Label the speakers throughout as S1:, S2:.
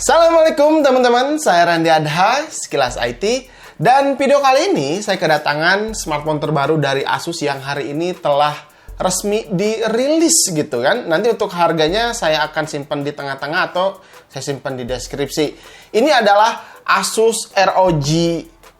S1: Assalamualaikum teman-teman, saya Randi Adha, Sekilas IT. Dan video kali ini saya kedatangan smartphone terbaru dari Asus yang hari ini telah resmi dirilis gitu kan. Nanti untuk harganya saya akan simpan di tengah-tengah atau saya simpan di deskripsi. Ini adalah Asus ROG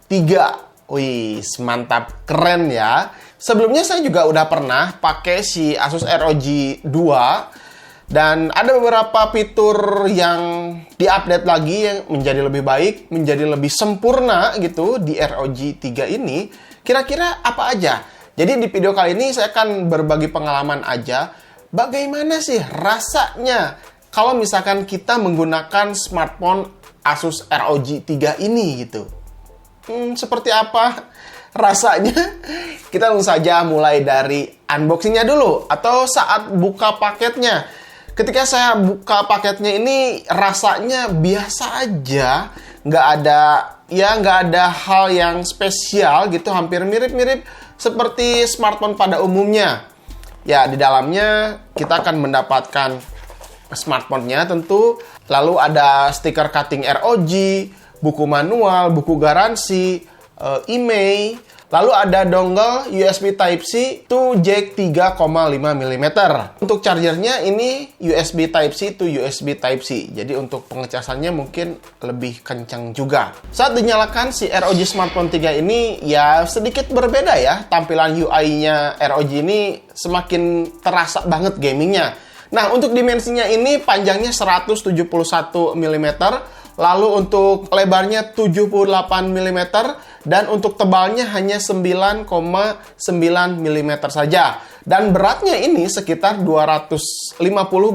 S1: 3. Wih, mantap, keren ya. Sebelumnya saya juga udah pernah pakai si Asus ROG 2. Dan ada beberapa fitur yang diupdate lagi yang menjadi lebih baik, menjadi lebih sempurna gitu di ROG 3 ini. Kira-kira apa aja? Jadi di video kali ini saya akan berbagi pengalaman aja. Bagaimana sih rasanya kalau misalkan kita menggunakan smartphone Asus ROG 3 ini gitu. Seperti apa rasanya? Kita langsung saja mulai dari unboxingnya dulu atau saat buka paketnya. Ketika saya buka paketnya ini rasanya biasa aja, nggak ada hal yang spesial gitu, hampir mirip-mirip seperti smartphone pada umumnya. Ya, di dalamnya kita akan mendapatkan smartphone-nya tentu, lalu ada stiker cutting ROG, buku manual, buku garansi, IMEI, lalu ada dongle USB Type-C to jack 3,5 mm. Untuk chargernya ini USB Type-C to USB Type-C. Jadi untuk pengecasannya mungkin lebih kencang juga. Saat dinyalakan si ROG Smartphone 3 ini ya sedikit berbeda ya. Tampilan UI-nya ROG ini semakin terasa banget gamingnya. Nah, untuk dimensinya ini panjangnya 171 mm. Lalu untuk lebarnya 78 mm dan untuk tebalnya hanya 9,9 mm saja. Dan beratnya ini sekitar 250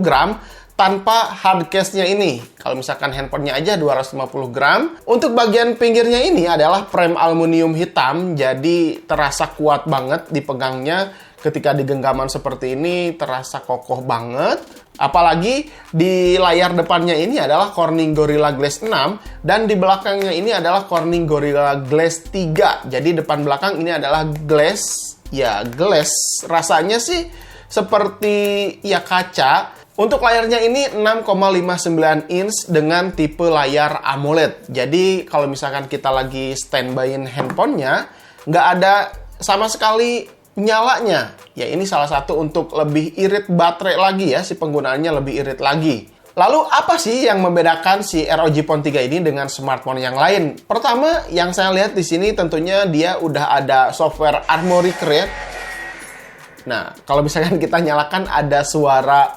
S1: gram tanpa hard case-nya ini. Kalau misalkan handphonenya aja 250 gram. Untuk bagian pinggirnya ini adalah frame aluminium hitam, jadi terasa kuat banget dipegangnya. Ketika di genggaman seperti ini terasa kokoh banget. Apalagi di layar depannya ini adalah Corning Gorilla Glass 6 dan di belakangnya ini adalah Corning Gorilla Glass 3. Jadi depan belakang ini adalah glass. Ya, glass rasanya sih seperti ya kaca. Untuk layarnya ini 6,59 inch dengan tipe layar AMOLED. Jadi kalau misalkan kita lagi standby-in handphonenya, nggak ada sama sekali nyalanya. Ya, ini salah satu untuk lebih irit baterai lagi ya, si penggunaannya lebih irit lagi. Lalu apa sih yang membedakan si ROG Phone 3 ini dengan smartphone yang lain? Pertama, yang saya lihat di sini tentunya dia udah ada software Armoury Crate. Nah, kalau misalkan kita nyalakan ada suara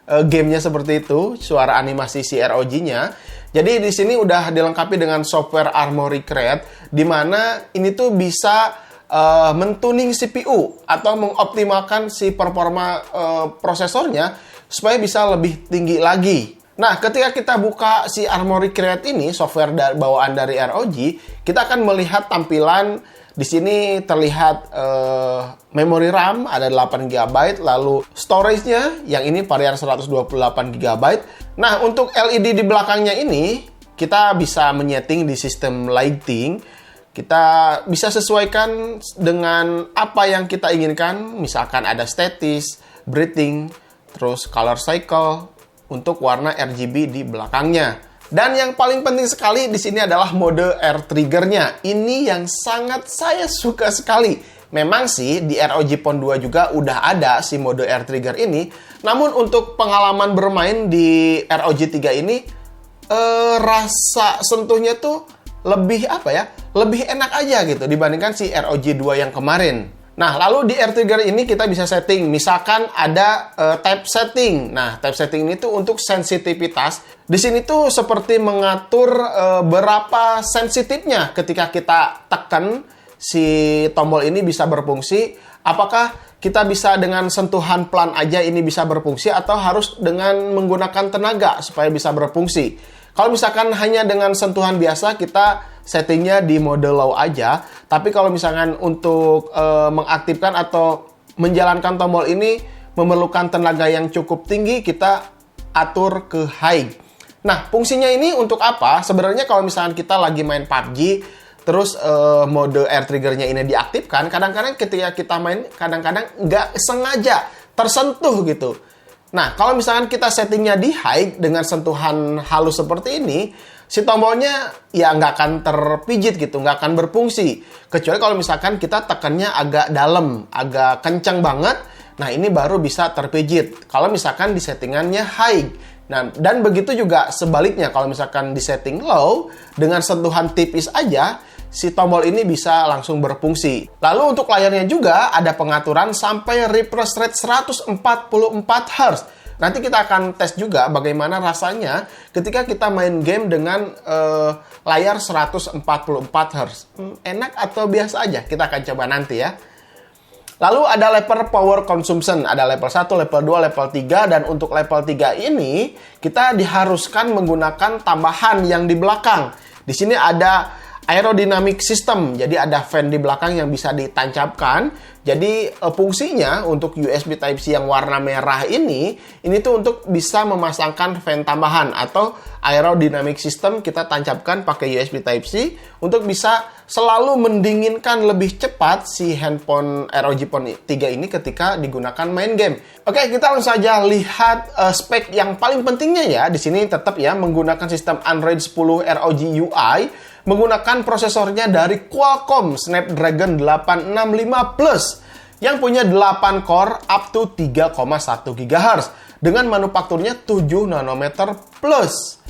S1: gamenya seperti itu, suara animasi si ROG-nya. Jadi di sini udah dilengkapi dengan software Armoury Crate, di mana ini tuh bisa mentuning CPU atau mengoptimalkan si performa prosesornya supaya bisa lebih tinggi lagi. Nah, ketika kita buka si Armoury Crate ini, software bawaan dari ROG, kita akan melihat tampilan di sini terlihat memori RAM ada 8 GB, lalu storage-nya yang ini varian 128 GB. Nah, untuk LED di belakangnya ini kita bisa menyeting di sistem lighting. Kita bisa sesuaikan dengan apa yang kita inginkan. Misalkan ada statis, breathing, terus color cycle untuk warna RGB di belakangnya. Dan yang paling penting sekali di sini adalah mode air trigger-nya. Ini yang sangat saya suka sekali. Memang sih di ROG Phone 2 juga udah ada si mode air trigger ini. Namun untuk pengalaman bermain di ROG 3 ini rasa sentuhnya tuh lebih lebih enak aja gitu dibandingkan si ROG 2 yang kemarin. Nah, lalu di air trigger ini kita bisa setting. Misalkan ada type setting. Nah, type setting ini tuh untuk sensitivitas. Di sini tuh seperti mengatur berapa sensitifnya ketika kita tekan si tombol ini bisa berfungsi. Apakah kita bisa dengan sentuhan pelan aja ini bisa berfungsi atau harus dengan menggunakan tenaga supaya bisa berfungsi. Kalau misalkan hanya dengan sentuhan biasa, kita settingnya di mode low aja. Tapi kalau misalkan untuk mengaktifkan atau menjalankan tombol ini memerlukan tenaga yang cukup tinggi, kita atur ke high. Nah, fungsinya ini untuk apa? Sebenarnya kalau misalkan kita lagi main PUBG, terus mode air triggernya ini diaktifkan, kadang-kadang ketika kita main, kadang-kadang nggak sengaja tersentuh gitu. Nah, kalau misalkan kita settingnya di high dengan sentuhan halus seperti ini, si tombolnya ya nggak akan terpijit gitu, nggak akan berfungsi. Kecuali kalau misalkan kita tekannya agak dalam, agak kencang banget, nah ini baru bisa terpijit. Kalau misalkan di settingannya high. Nah, dan begitu juga sebaliknya, kalau misalkan di setting low, dengan sentuhan tipis aja, si tombol ini bisa langsung berfungsi. Lalu untuk layarnya juga ada pengaturan sampai refresh rate 144 Hz. Nanti kita akan tes juga bagaimana rasanya ketika kita main game dengan layar 144 Hz. Enak atau biasa aja? Kita akan coba nanti ya. Lalu ada level power consumption, ada level 1, level 2, level 3, dan untuk level 3 ini kita diharuskan menggunakan tambahan yang di belakang. Di sini ada aerodynamic system, jadi ada fan di belakang yang bisa ditancapkan. Jadi fungsinya untuk USB Type-C yang warna merah ini tuh untuk bisa memasangkan fan tambahan atau aerodynamic system kita tancapkan pakai USB Type-C untuk bisa selalu mendinginkan lebih cepat si handphone ROG Phone 3 ini ketika digunakan main game. Oke, kita langsung saja lihat spek yang paling pentingnya ya. Di sini tetap ya menggunakan sistem Android 10 ROG UI, menggunakan prosesornya dari Qualcomm Snapdragon 865 Plus yang punya 8 core up to 3,1 GHz dengan manufakturnya 7 nanometer plus.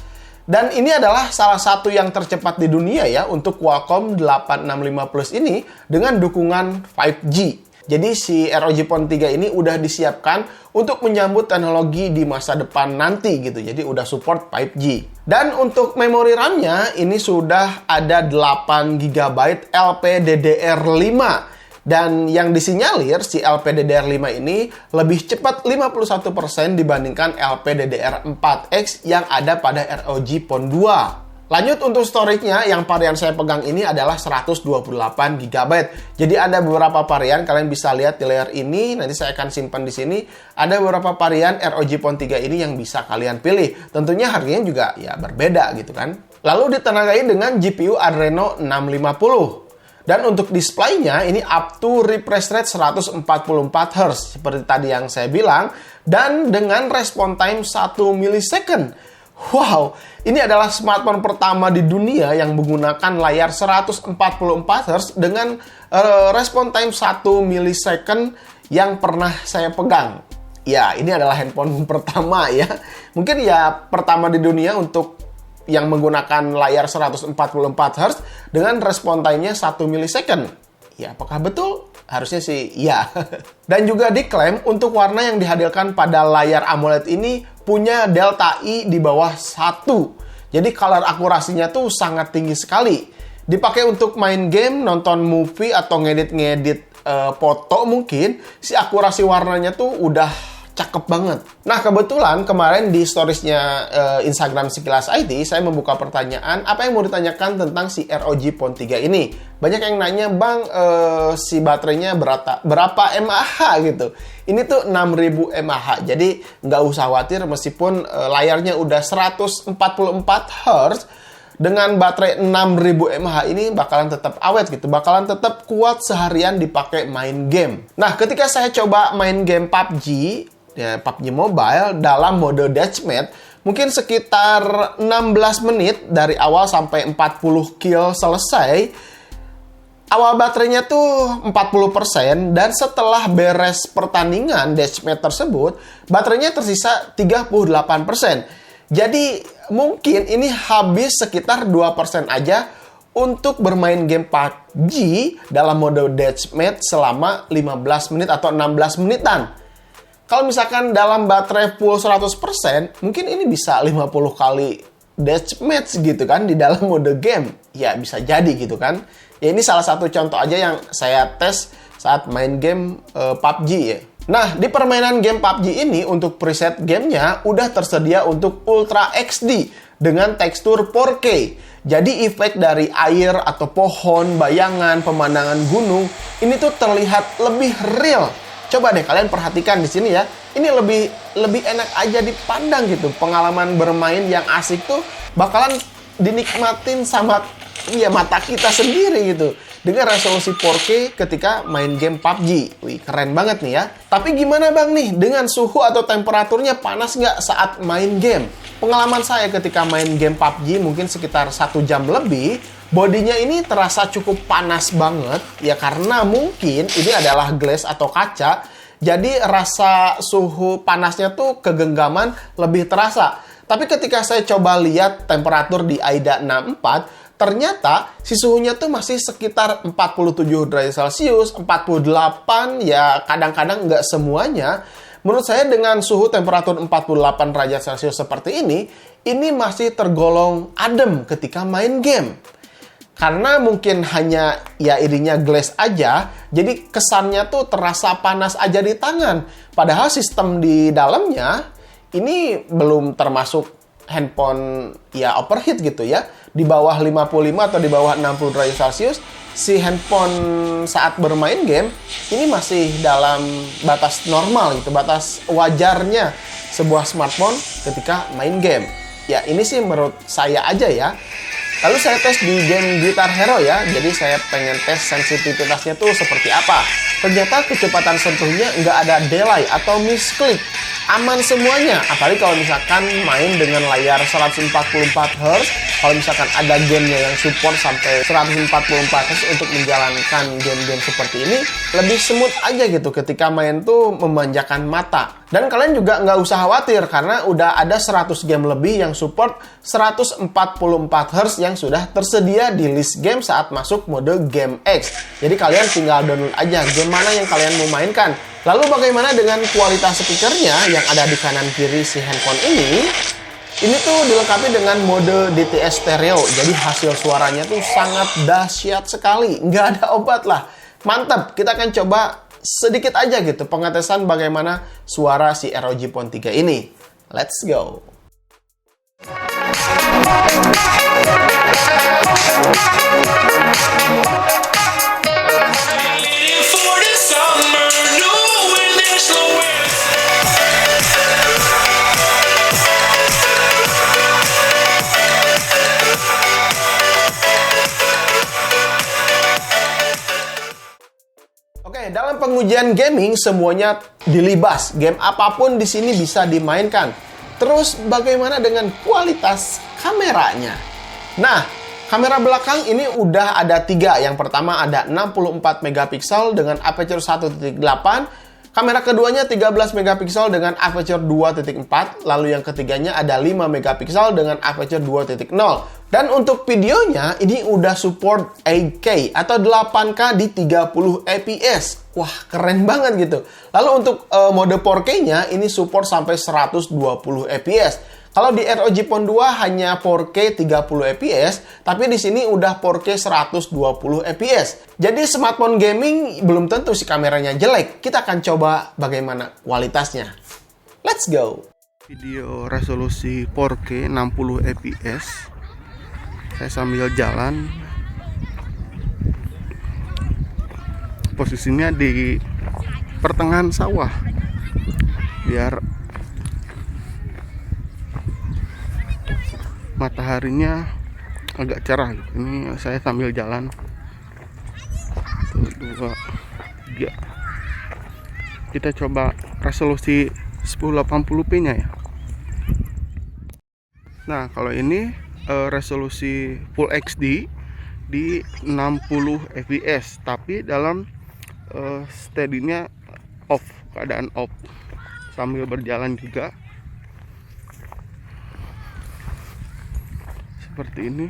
S1: Dan ini adalah salah satu yang tercepat di dunia ya untuk Qualcomm 865 Plus ini dengan dukungan 5G. Jadi si ROG Phone 3 ini udah disiapkan untuk menyambut teknologi di masa depan nanti gitu. Jadi udah support 5G. Dan untuk memori RAM-nya ini sudah ada 8 GB LPDDR5. Dan yang disinyalir si LPDDR5 ini lebih cepat 51% dibandingkan LPDDR4X yang ada pada ROG Phone 2. Lanjut untuk storage-nya, yang varian saya pegang ini adalah 128 GB. Jadi ada beberapa varian, kalian bisa lihat di layar ini, nanti saya akan simpan di sini. Ada beberapa varian ROG Phone 3 ini yang bisa kalian pilih. Tentunya harganya juga ya berbeda gitu kan. Lalu ditenagai dengan GPU Adreno 650. Dan untuk displaynya ini up to refresh rate 144 Hz seperti tadi yang saya bilang, dan dengan respon time 1 millisecond. Wow, ini adalah smartphone pertama di dunia yang menggunakan layar 144 Hz dengan respon time 1 millisecond yang pernah saya pegang. Ya, ini adalah handphone pertama ya. Mungkin ya pertama di dunia untuk yang menggunakan layar 144 Hz dengan respon time-nya 1 millisecond. Ya, apakah betul? Harusnya sih iya. Dan juga diklaim untuk warna yang dihadirkan pada layar AMOLED ini punya delta I di bawah 1. Jadi color akurasinya tuh sangat tinggi sekali. Dipakai untuk main game, nonton movie, atau ngedit-ngedit foto mungkin, si akurasi warnanya tuh udah cakep banget. Nah, kebetulan kemarin di storiesnya Instagram Sekilas IT, saya membuka pertanyaan, apa yang mau ditanyakan tentang si ROG Phone 3 ini? Banyak yang nanya, Bang, si baterainya berapa mAh gitu. Ini tuh 6000 mAh, jadi nggak usah khawatir meskipun layarnya udah 144 Hz, dengan baterai 6000 mAh ini bakalan tetap awet gitu, bakalan tetap kuat seharian dipakai main game. Nah, ketika saya coba main game PUBG, ya, PUBG Mobile dalam mode deathmatch, mungkin sekitar 16 menit dari awal sampai 40 kill selesai. Awal baterainya tuh 40%, dan setelah beres pertandingan deathmatch tersebut, baterainya tersisa 38%. Jadi mungkin ini habis sekitar 2% aja untuk bermain game PUBG dalam mode deathmatch selama 15 menit atau 16 menitan. Kalau misalkan dalam baterai full 100%, mungkin ini bisa 50 kali deathmatch gitu kan di dalam mode game. Ya bisa jadi gitu kan. Ya ini salah satu contoh aja yang saya tes saat main game PUBG ya. Nah, di permainan game PUBG ini untuk preset gamenya udah tersedia untuk Ultra XD dengan tekstur 4K. Jadi efek dari air atau pohon, bayangan, pemandangan gunung ini tuh terlihat lebih real. Coba deh kalian perhatikan di sini ya. Ini lebih enak aja dipandang gitu. Pengalaman bermain yang asik tuh bakalan dinikmatin sama ya mata kita sendiri gitu. dengan resolusi 4K ketika main game PUBG. Wih, keren banget nih ya. Tapi gimana bang nih, dengan suhu atau temperaturnya panas nggak saat main game? Pengalaman saya ketika main game PUBG mungkin sekitar 1 jam lebih, bodinya ini terasa cukup panas banget, ya karena mungkin ini adalah glass atau kaca, jadi rasa suhu panasnya tuh kegenggaman lebih terasa. Tapi ketika saya coba lihat temperatur di AIDA 64, ternyata si suhunya tuh masih sekitar 47 derajat Celcius, 48, ya kadang-kadang nggak semuanya. Menurut saya dengan suhu temperatur 48 derajat Celcius seperti ini masih tergolong adem ketika main game. Karena mungkin hanya ya irinya glass aja, jadi kesannya tuh terasa panas aja di tangan. Padahal sistem di dalamnya ini belum termasuk handphone ya overheat gitu ya. Di bawah 55 atau di bawah 60 derajat Celcius, si handphone saat bermain game ini masih dalam batas normal gitu, batas wajarnya sebuah smartphone ketika main game. Ya ini sih menurut saya aja ya. Lalu saya tes di game Guitar Hero ya, jadi saya pengen tes sensitivitasnya tuh seperti apa. Ternyata kecepatan sentuhnya nggak ada delay atau misclick. Aman semuanya, apalagi kalau misalkan main dengan layar 144 Hz, kalau misalkan ada gamenya yang support sampai 144 Hz untuk menjalankan game-game seperti ini, lebih smooth aja gitu ketika main tuh memanjakan mata. Dan kalian juga nggak usah khawatir, karena udah ada 100 game lebih yang support 144 Hz yang sudah tersedia di list game saat masuk mode Game X. Jadi kalian tinggal download aja game mana yang kalian mau mainkan. Lalu bagaimana dengan kualitas speakernya yang ada di kanan kiri si handphone ini? Ini tuh dilengkapi dengan mode DTS stereo. Jadi hasil suaranya tuh sangat dahsyat sekali. Nggak ada obat lah. Mantap, kita akan coba sedikit aja gitu pengetesan bagaimana suara si ROG Phone 3 ini. Let's go! Oke, dalam pengujian gaming semuanya dilibas. Game apapun di sini bisa dimainkan. Terus bagaimana dengan kualitas kameranya? Nah, kamera belakang ini udah ada 3. Yang pertama ada 64 megapiksel dengan aperture 1.8. Kamera keduanya 13 megapiksel dengan aperture 2.4. Lalu yang ketiganya ada 5 megapiksel dengan aperture 2.0. Dan untuk videonya ini udah support 8K atau 8K di 30 fps. Wah, keren banget gitu. Lalu untuk mode 4K-nya ini support sampai 120 fps. Kalau di ROG Phone 2 hanya 4K 30 fps, tapi di sini udah 4K 120 fps. Jadi smartphone gaming belum tentu si kameranya jelek. Kita akan coba bagaimana kualitasnya. Let's go. Video resolusi 4K 60 fps. Saya sambil jalan. Posisinya di pertengahan sawah. Biar mataharinya agak cerah. Ini saya sambil jalan. 1, 2, 3. Kita coba resolusi 1080p nya ya. Nah, kalau ini resolusi Full HD di 60 fps, tapi dalam steady-nya off, keadaan off, sambil berjalan juga seperti ini.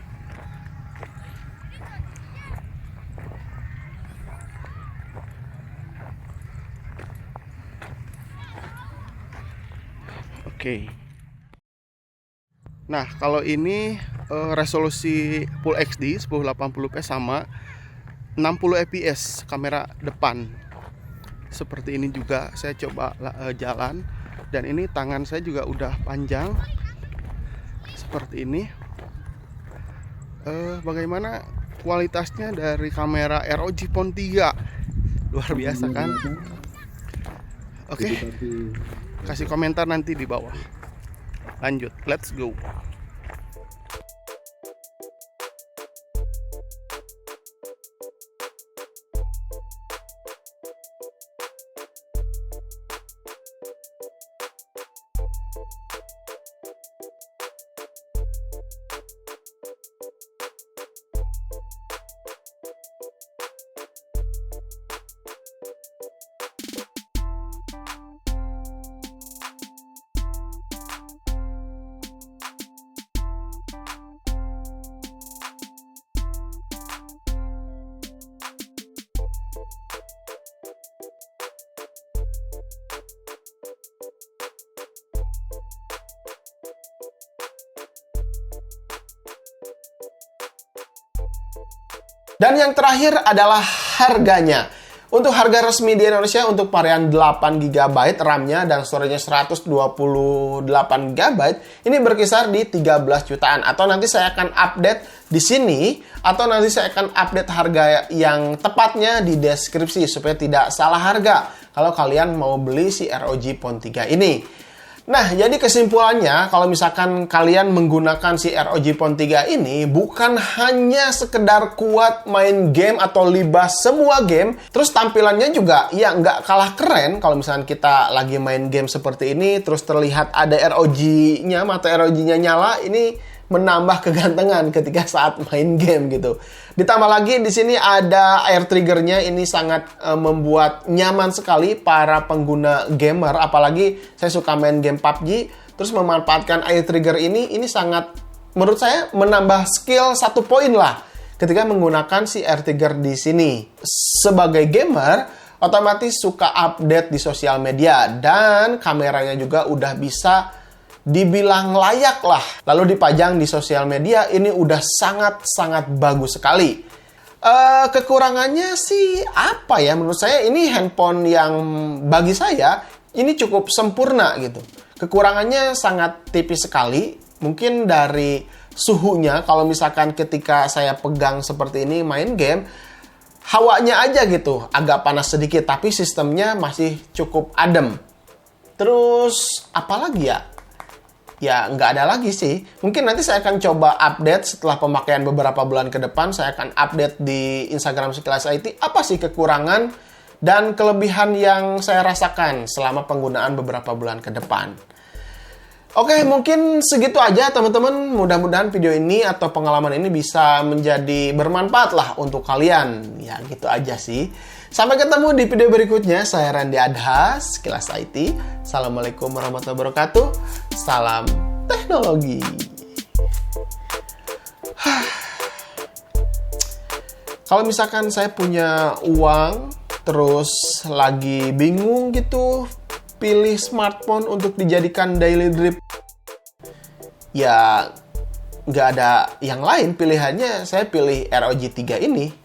S1: Oke. Nah, kalau ini resolusi Full HD 1080p sama 60 fps kamera depan. Seperti ini juga saya coba jalan, dan ini tangan saya juga udah panjang seperti ini. Bagaimana kualitasnya dari kamera ROG Phone 3? Luar biasa kan? Oke. Kasih komentar nanti di bawah. Lanjut, let's go. Dan yang terakhir adalah harganya. Untuk harga resmi di Indonesia untuk varian 8GB RAM-nya dan storage-nya 128GB, ini berkisar di 13 jutaan. Atau nanti saya akan update di sini, atau nanti saya akan update harga yang tepatnya di deskripsi supaya tidak salah harga kalau kalian mau beli si ROG Phone 3 ini. Nah, jadi kesimpulannya, kalau misalkan kalian menggunakan si ROG Phone 3 ini, bukan hanya sekedar kuat main game atau libas semua game, terus tampilannya juga ya nggak kalah keren. Kalau misalkan kita lagi main game seperti ini, terus terlihat ada ROG-nya, mata ROG-nya nyala, ini menambah kegantengan ketika saat main game gitu. Ditambah lagi di sini ada air trigger-nya, ini sangat membuat nyaman sekali para pengguna gamer, apalagi saya suka main game PUBG, terus memanfaatkan air trigger ini sangat menurut saya menambah skill 1 poin lah ketika menggunakan si air trigger di sini. Sebagai gamer, otomatis suka update di sosial media dan kameranya juga udah bisa dibilang layak lah. Lalu dipajang di sosial media, ini udah sangat-sangat bagus sekali. Kekurangannya sih apa ya? Menurut saya ini handphone yang bagi saya ini cukup sempurna gitu. Kekurangannya sangat tipis sekali. Mungkin dari suhunya, kalau misalkan ketika saya pegang seperti ini main game, hawanya aja gitu agak panas sedikit, tapi sistemnya masih cukup adem. Terus apalagi ya? Ya, nggak ada lagi sih. Mungkin nanti saya akan coba update setelah pemakaian beberapa bulan ke depan. Saya akan update di Instagram Sekilas IT apa sih kekurangan dan kelebihan yang saya rasakan selama penggunaan beberapa bulan ke depan. Oke, mungkin segitu aja teman-teman. Mudah-mudahan video ini atau pengalaman ini bisa menjadi bermanfaat lah untuk kalian. Ya, gitu aja sih. Sampai ketemu di video berikutnya. Saya Randy Adha, Sekilas IT. Assalamualaikum warahmatullahi wabarakatuh. Salam teknologi. Kalau misalkan saya punya uang, terus lagi bingung gitu, pilih smartphone untuk dijadikan daily drip, ya nggak ada yang lain pilihannya, saya pilih ROG 3 ini.